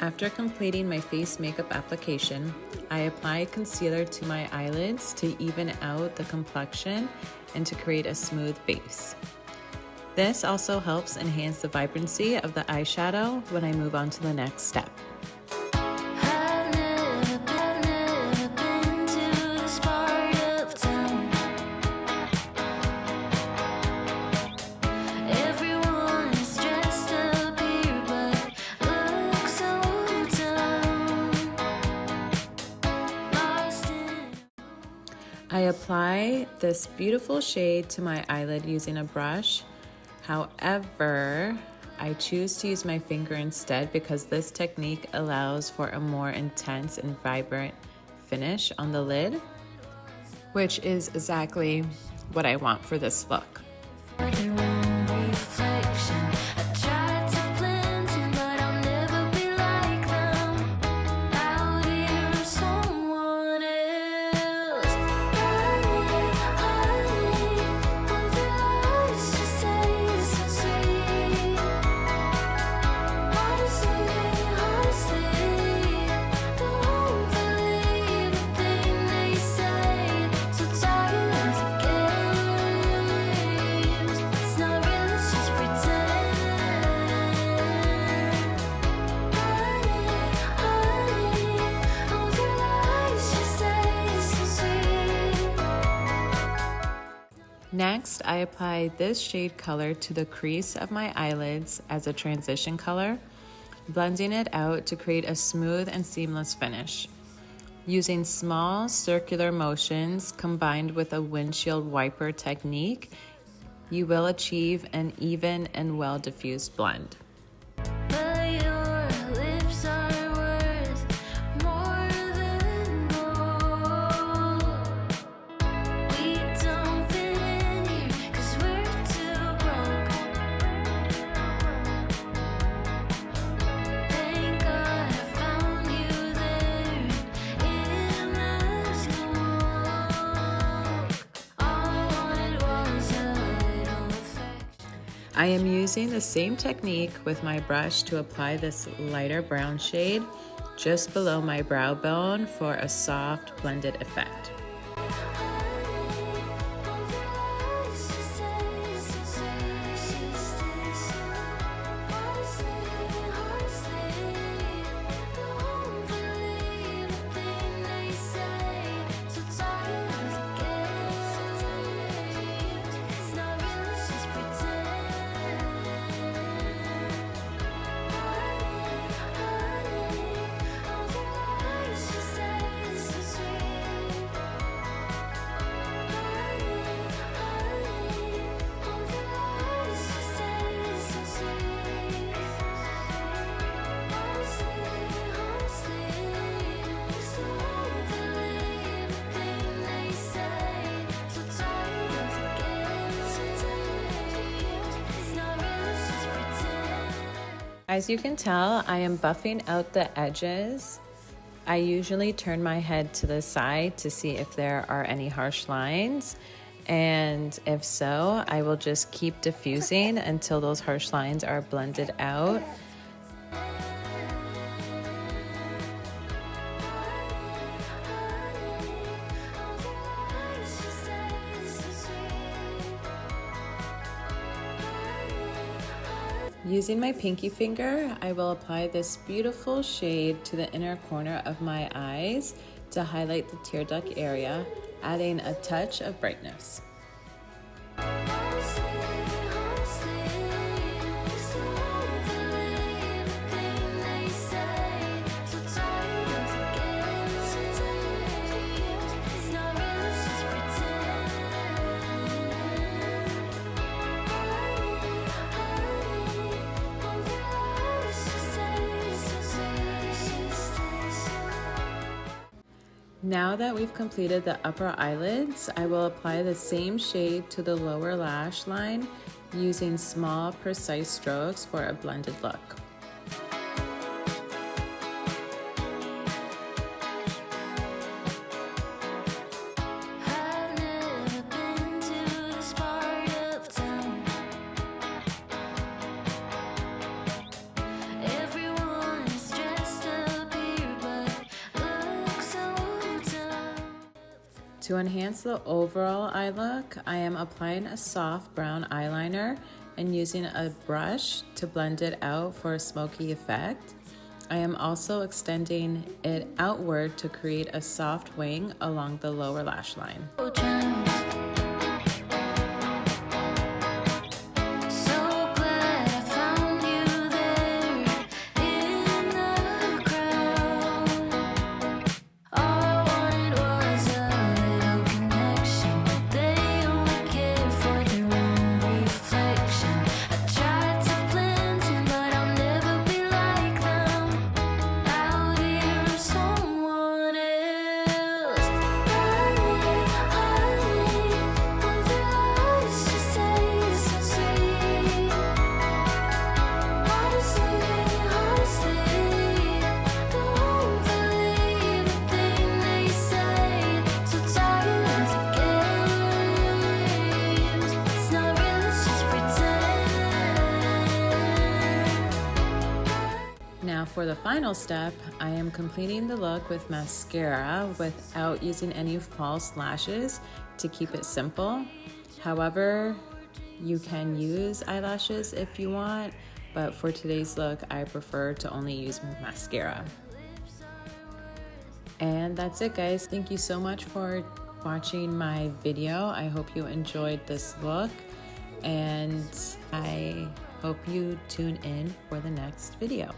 After completing my face makeup application, I apply concealer to my eyelids to even out the complexion and to create a smooth base. This also helps enhance the vibrancy of the eyeshadow when I move on to the next step. I apply this beautiful shade to my eyelid using a brush. However, I choose to use my finger instead because this technique allows for a more intense and vibrant finish on the lid, which is exactly what I want for this look. Next, I apply this shade color to the crease of my eyelids as a transition color, blending it out to create a smooth and seamless finish. Using small circular motions combined with a windshield wiper technique, you will achieve an even and well diffused blend. I am using the same technique with my brush to apply this lighter brown shade just below my brow bone for a soft blended effect. As you can tell, I am buffing out the edges. I usually turn my head to the side to see if there are any harsh lines. And if so, I will just keep diffusing until those harsh lines are blended out. Using my pinky finger, I will apply this beautiful shade to the inner corner of my eyes to highlight the tear duct area, adding a touch of brightness. Now that we've completed the upper eyelids, I will apply the same shade to the lower lash line using small, precise strokes for a blended look. Everyone is dressed To enhance the overall eye look, I am applying a soft brown eyeliner and using a brush to blend it out for a smoky effect. I am also extending it outward to create a soft wing along the lower lash line. Now for the final step, I am completing the look with mascara without using any false lashes to keep it simple. However, you can use eyelashes if you want, but for today's look, I prefer to only use mascara. And that's it, guys. Thank you so much for watching my video. I hope you enjoyed this look, and I hope you tune in for the next video.